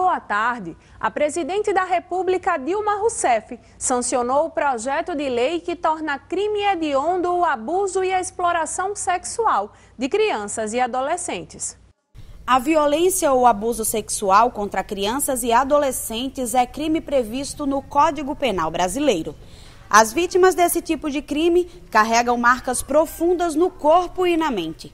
boa tarde. A presidente da República, Dilma Rousseff, sancionou o projeto de lei que torna crime hediondo o abuso e a exploração sexual de crianças e adolescentes. A violência ou abuso sexual contra crianças e adolescentes é crime previsto no Código Penal brasileiro. As vítimas desse tipo de crime carregam marcas profundas no corpo e na mente.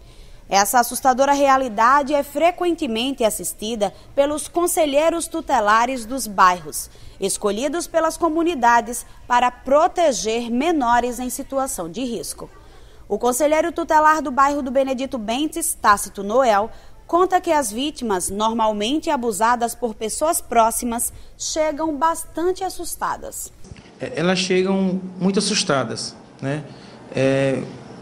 Essa assustadora realidade é frequentemente assistida pelos conselheiros tutelares dos bairros, escolhidos pelas comunidades para proteger menores em situação de risco. O conselheiro tutelar do bairro do Benedito Bentes, Tácito Noel, conta que as vítimas, normalmente abusadas por pessoas próximas, chegam bastante assustadas. Elas chegam muito assustadas, né?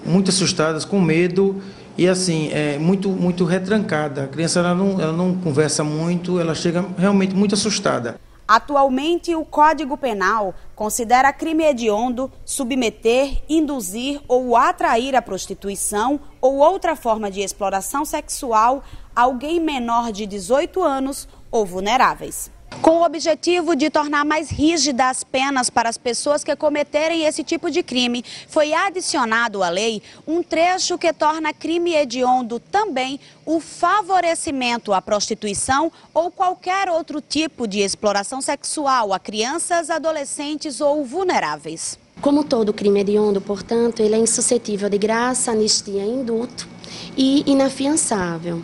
Muito assustadas, com medo e assim, muito retrancada. A criança ela não conversa muito, ela chega realmente muito assustada. Atualmente, o Código Penal considera crime hediondo submeter, induzir ou atrair à prostituição ou outra forma de exploração sexual alguém menor de 18 anos ou vulneráveis. Com o objetivo de tornar mais rígidas as penas para as pessoas que cometerem esse tipo de crime, foi adicionado à lei um trecho que torna crime hediondo também o favorecimento à prostituição ou qualquer outro tipo de exploração sexual a crianças, adolescentes ou vulneráveis. Como todo crime hediondo, portanto, ele é insuscetível de graça, anistia e indulto e inafiançável.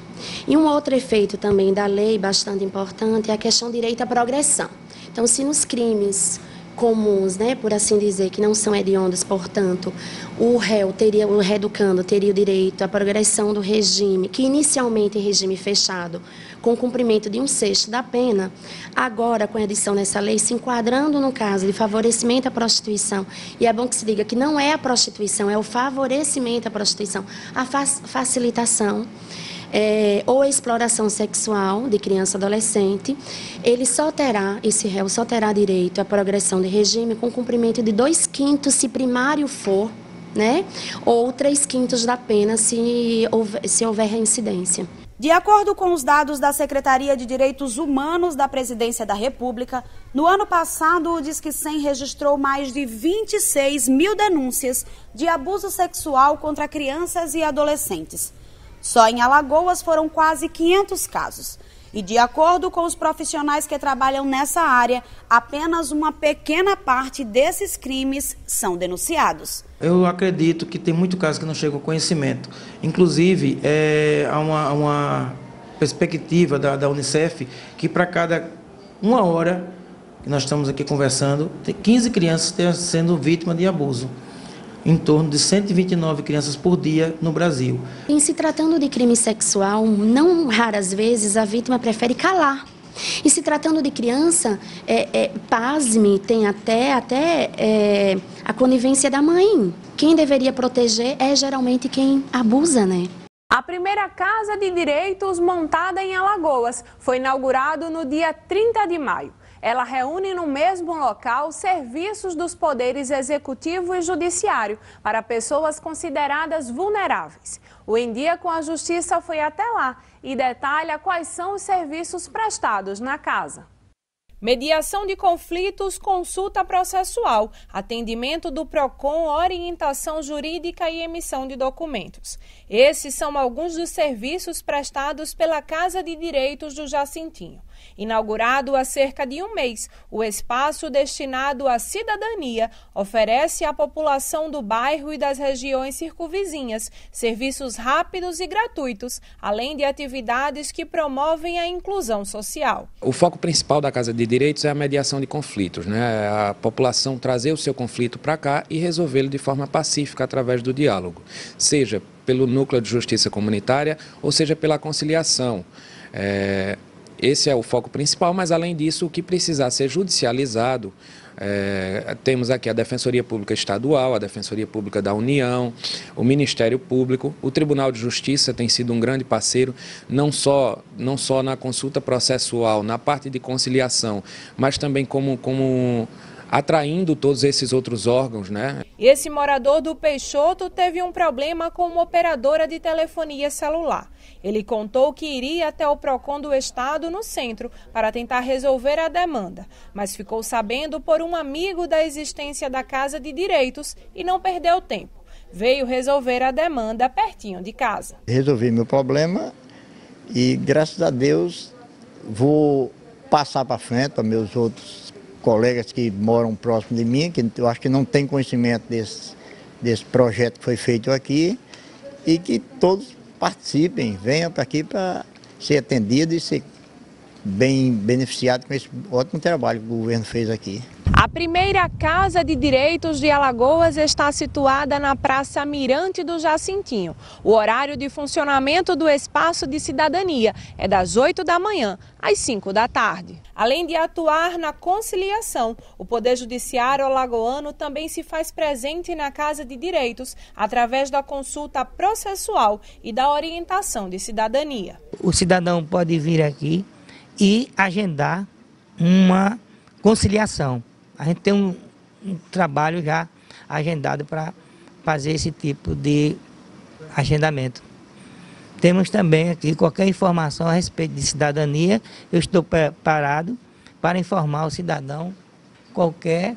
E um outro efeito também da lei, bastante importante, é a questão do direito à progressão. Então, se nos crimes comuns, né, por assim dizer, que não são hediondos, portanto, o reeducando teria o direito à progressão do regime, que inicialmente é regime fechado, com o cumprimento de 1/6 da pena, agora com a edição dessa lei, se enquadrando no caso de favorecimento à prostituição, e é bom que se diga que não é a prostituição, é o favorecimento à prostituição, a facilitação, ou a exploração sexual de criança e adolescente, esse réu só terá direito à progressão de regime com cumprimento de 2/5, se primário for, né, ou 3/5 da pena se houver reincidência. De acordo com os dados da Secretaria de Direitos Humanos da Presidência da República, no ano passado o Disque 100 registrou mais de 26 mil denúncias de abuso sexual contra crianças e adolescentes. Só em Alagoas foram quase 500 casos. E de acordo com os profissionais que trabalham nessa área, apenas uma pequena parte desses crimes são denunciados. Eu acredito que tem muito caso que não chega ao conhecimento. Inclusive, há uma perspectiva da Unicef que para cada 1 hora que nós estamos aqui conversando, tem 15 crianças sendo vítimas de abuso. Em torno de 129 crianças por dia no Brasil. Em se tratando de crime sexual, não raras vezes a vítima prefere calar. E se tratando de criança, pasme, tem até a conivência da mãe. Quem deveria proteger é geralmente quem abusa, né? A primeira Casa de Direitos montada em Alagoas foi inaugurada no dia 30 de maio. Ela reúne no mesmo local serviços dos poderes executivo e judiciário para pessoas consideradas vulneráveis. O Em Dia com a Justiça foi até lá e detalha quais são os serviços prestados na casa. Mediação de conflitos, consulta processual, atendimento do PROCON, orientação jurídica e emissão de documentos. Esses são alguns dos serviços prestados pela Casa de Direitos do Jacintinho. Inaugurado há cerca de 1 mês, o espaço destinado à cidadania oferece à população do bairro e das regiões circunvizinhas serviços rápidos e gratuitos, além de atividades que promovem a inclusão social. O foco principal da Casa de Direitos é a mediação de conflitos, né? A população trazer o seu conflito para cá e resolvê-lo de forma pacífica através do diálogo, seja pelo núcleo de justiça comunitária ou seja pela conciliação. Esse é o foco principal, mas além disso, o que precisar ser judicializado, temos aqui a Defensoria Pública Estadual, a Defensoria Pública da União, o Ministério Público, o Tribunal de Justiça tem sido um grande parceiro, não só na consulta processual, na parte de conciliação, mas também como atraindo todos esses outros órgãos, né? Esse morador do Peixoto teve um problema com uma operadora de telefonia celular. Ele contou que iria até o PROCON do estado no centro para tentar resolver a demanda, mas ficou sabendo por um amigo da existência da Casa de Direitos e não perdeu tempo. Veio resolver a demanda pertinho de casa. Resolvi meu problema e, graças a Deus, vou passar para frente para meus outros colegas que moram próximo de mim, que eu acho que não tem conhecimento desse projeto que foi feito aqui, e que todos participem, venham para aqui para ser atendido e ser bem beneficiado com esse ótimo trabalho que o governo fez aqui. A primeira Casa de Direitos de Alagoas está situada na Praça Mirante do Jacintinho. O horário de funcionamento do espaço de cidadania é das 8 da manhã às 5 da tarde. Além de atuar na conciliação, o Poder Judiciário alagoano também se faz presente na Casa de Direitos através da consulta processual e da orientação de cidadania. O cidadão pode vir aqui e agendar uma conciliação. A gente tem um trabalho já agendado para fazer esse tipo de agendamento. Temos também aqui qualquer informação a respeito de cidadania. Eu estou preparado para informar o cidadão qualquer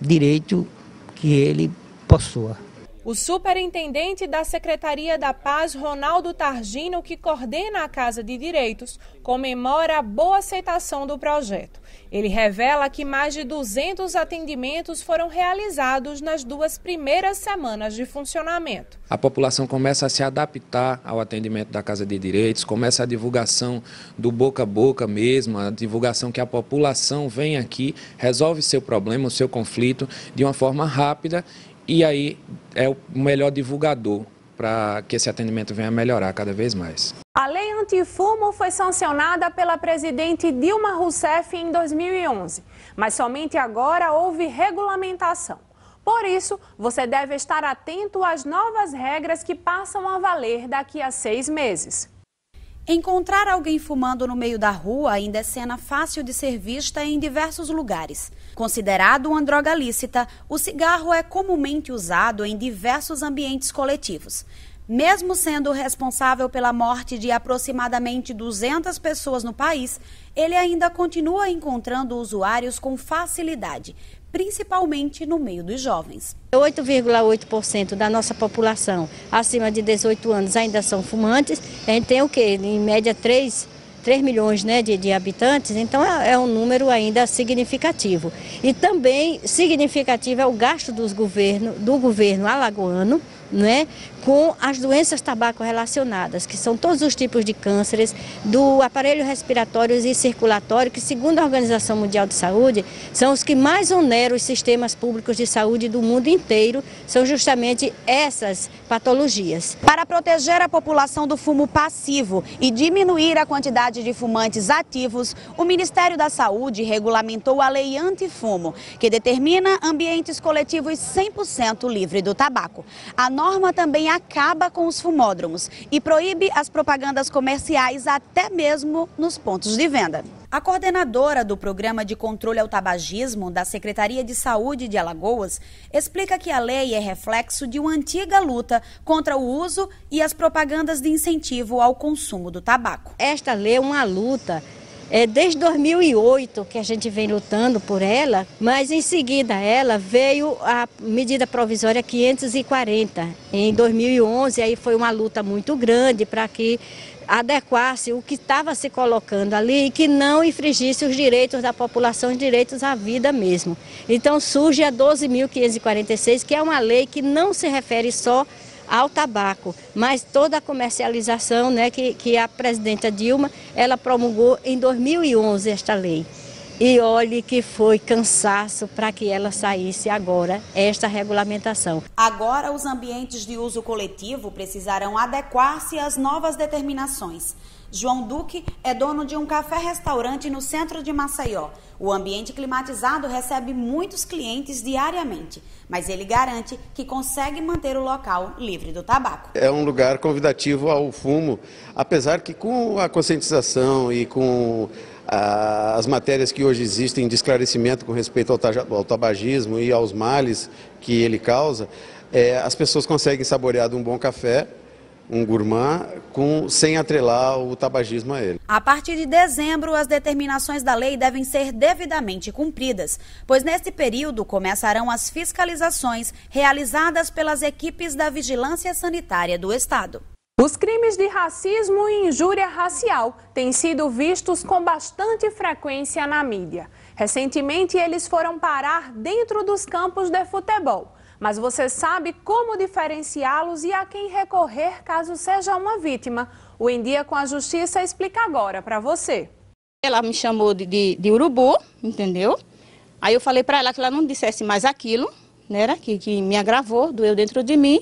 direito que ele possua. O superintendente da Secretaria da Paz, Ronaldo Targino, que coordena a Casa de Direitos, comemora a boa aceitação do projeto. Ele revela que mais de 200 atendimentos foram realizados nas 2 primeiras semanas de funcionamento. A população começa a se adaptar ao atendimento da Casa de Direitos, começa a divulgação do boca a boca mesmo, a divulgação que a população vem aqui, resolve seu problema, o seu conflito de uma forma rápida. E aí é o melhor divulgador para que esse atendimento venha a melhorar cada vez mais. A lei antifumo foi sancionada pela presidente Dilma Rousseff em 2011, mas somente agora houve regulamentação. Por isso, você deve estar atento às novas regras que passam a valer daqui a 6 meses. Encontrar alguém fumando no meio da rua ainda é cena fácil de ser vista em diversos lugares. Considerado uma droga lícita, o cigarro é comumente usado em diversos ambientes coletivos. Mesmo sendo responsável pela morte de aproximadamente 200 pessoas no país, ele ainda continua encontrando usuários com facilidade, principalmente no meio dos jovens. 8,8% da nossa população acima de 18 anos ainda são fumantes. A gente tem o quê? Em média 3 milhões, né, de habitantes, então é um número ainda significativo. E também significativo é o gasto do governo alagoano, né, com as doenças tabaco relacionadas, que são todos os tipos de cânceres do aparelho respiratório e circulatório, que segundo a Organização Mundial de Saúde, são os que mais oneram os sistemas públicos de saúde do mundo inteiro, são justamente essas patologias. Para proteger a população do fumo passivo e diminuir a quantidade de fumantes ativos, o Ministério da Saúde regulamentou a Lei Antifumo, que determina ambientes coletivos 100% livre do tabaco. A norma também acaba com os fumódromos e proíbe as propagandas comerciais até mesmo nos pontos de venda. A coordenadora do Programa de Controle ao Tabagismo da Secretaria de Saúde de Alagoas explica que a lei é reflexo de uma antiga luta contra o uso e as propagandas de incentivo ao consumo do tabaco. Esta lei é uma luta desde 2008 que a gente vem lutando por ela, mas em seguida ela veio a medida provisória 540. Em 2011 aí foi uma luta muito grande para que adequasse o que estava se colocando ali e que não infringisse os direitos da população, os direitos à vida mesmo. Então surge a 12.546, que é uma lei que não se refere só ao tabaco, mas toda a comercialização, né, que a presidenta Dilma, ela promulgou em 2011 esta lei. E olhe que foi cansaço para que ela saísse agora, esta regulamentação. Agora os ambientes de uso coletivo precisarão adequar-se às novas determinações. João Duque é dono de um café-restaurante no centro de Maceió. O ambiente climatizado recebe muitos clientes diariamente, mas ele garante que consegue manter o local livre do tabaco. É um lugar convidativo ao fumo, apesar que com a conscientização e com as matérias que hoje existem de esclarecimento com respeito ao tabagismo e aos males que ele causa, as pessoas conseguem saborear de um bom café, um gourmand, sem atrelar o tabagismo a ele. A partir de dezembro, as determinações da lei devem ser devidamente cumpridas, pois neste período começarão as fiscalizações realizadas pelas equipes da Vigilância Sanitária do Estado. Os crimes de racismo e injúria racial têm sido vistos com bastante frequência na mídia. Recentemente, eles foram parar dentro dos campos de futebol. Mas você sabe como diferenciá-los e a quem recorrer caso seja uma vítima? O Em Dia com a Justiça explica agora para você. Ela me chamou de urubu, entendeu? Aí eu falei para ela que ela não dissesse mais aquilo, né, que me agravou, doeu dentro de mim.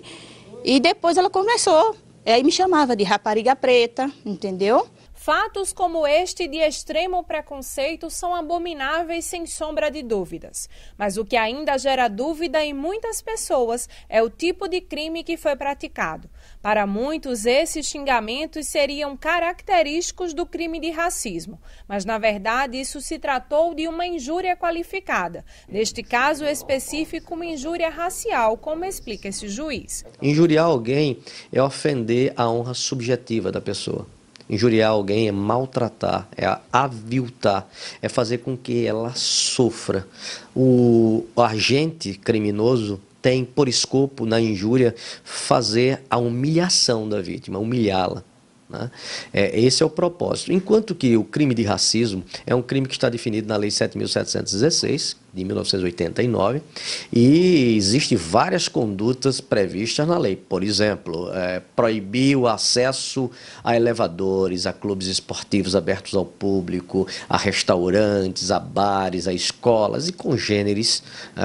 E depois ela começou, aí me chamava de rapariga preta, entendeu? Fatos como este de extremo preconceito são abomináveis sem sombra de dúvidas. Mas o que ainda gera dúvida em muitas pessoas é o tipo de crime que foi praticado. Para muitos, esses xingamentos seriam característicos do crime de racismo. Mas, na verdade, isso se tratou de uma injúria qualificada. Neste caso específico, uma injúria racial, como explica esse juiz. Injuriar alguém é ofender a honra subjetiva da pessoa. Injuriar alguém é maltratar, é aviltar, é fazer com que ela sofra. O agente criminoso tem por escopo, na injúria, fazer a humilhação da vítima, humilhá-la. Né? Esse é o propósito. Enquanto que o crime de racismo é um crime que está definido na Lei 7.716, de 1989, e existem várias condutas previstas na lei. Por exemplo, proibir o acesso a elevadores, a clubes esportivos abertos ao público, a restaurantes, a bares, a escolas e congêneres.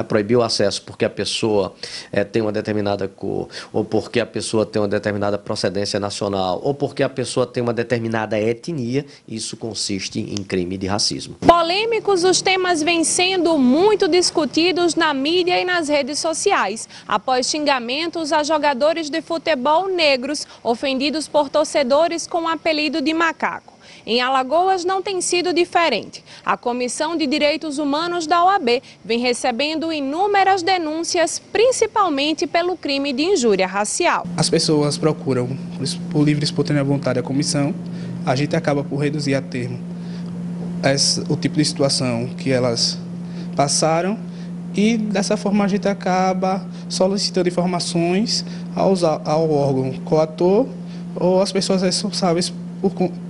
Proibir o acesso porque a pessoa tem uma determinada cor, ou porque a pessoa tem uma determinada procedência nacional, ou porque a pessoa tem uma determinada etnia. Isso consiste em crime de racismo. Polêmicos, os temas vêm sendo muito discutidos na mídia e nas redes sociais, após xingamentos a jogadores de futebol negros ofendidos por torcedores com o apelido de macaco. Em Alagoas não tem sido diferente. A Comissão de Direitos Humanos da OAB vem recebendo inúmeras denúncias, principalmente pelo crime de injúria racial. As pessoas procuram, por livre e espontânea vontade, a comissão, a gente acaba por reduzir a termo o tipo de situação que elas passaram e dessa forma a gente acaba solicitando informações ao órgão coator ou às pessoas responsáveis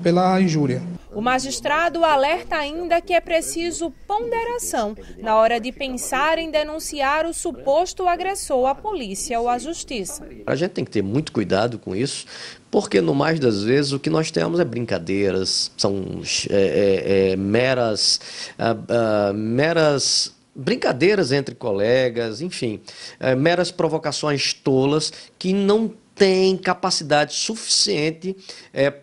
pela injúria. O magistrado alerta ainda que é preciso ponderação na hora de pensar em denunciar o suposto agressor à polícia ou à justiça. A gente tem que ter muito cuidado com isso, porque no mais das vezes o que nós temos é brincadeiras, são meras brincadeiras entre colegas, enfim, meras provocações tolas que não têm capacidade suficiente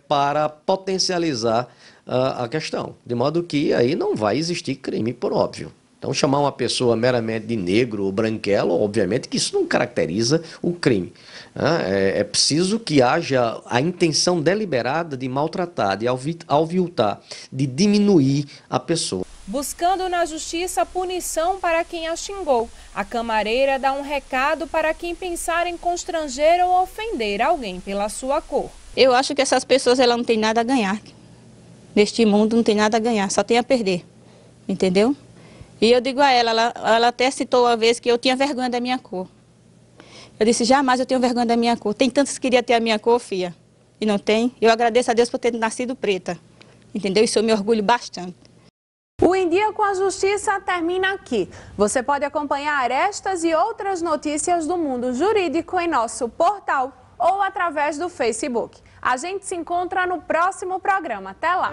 para potencializar a questão, de modo que aí não vai existir crime por óbvio. Então, chamar uma pessoa meramente de negro ou branquelo, obviamente que isso não caracteriza o crime. É preciso que haja a intenção deliberada de maltratar, de aviltar, de diminuir a pessoa. Buscando na justiça punição para quem a xingou, a camareira dá um recado para quem pensar em constranger ou ofender alguém pela sua cor. Eu acho que essas pessoas elas não têm nada a ganhar. Neste mundo não tem nada a ganhar, só tem a perder. Entendeu? E eu digo a ela até citou uma vez que eu tinha vergonha da minha cor. Eu disse, jamais eu tenho vergonha da minha cor. Tem tantos que queriam ter a minha cor, filha, e não tem. Eu agradeço a Deus por ter nascido preta. Entendeu? Isso eu me orgulho bastante. O Em Dia com a Justiça termina aqui. Você pode acompanhar estas e outras notícias do mundo jurídico em nosso portal ou através do Facebook. A gente se encontra no próximo programa. Até lá!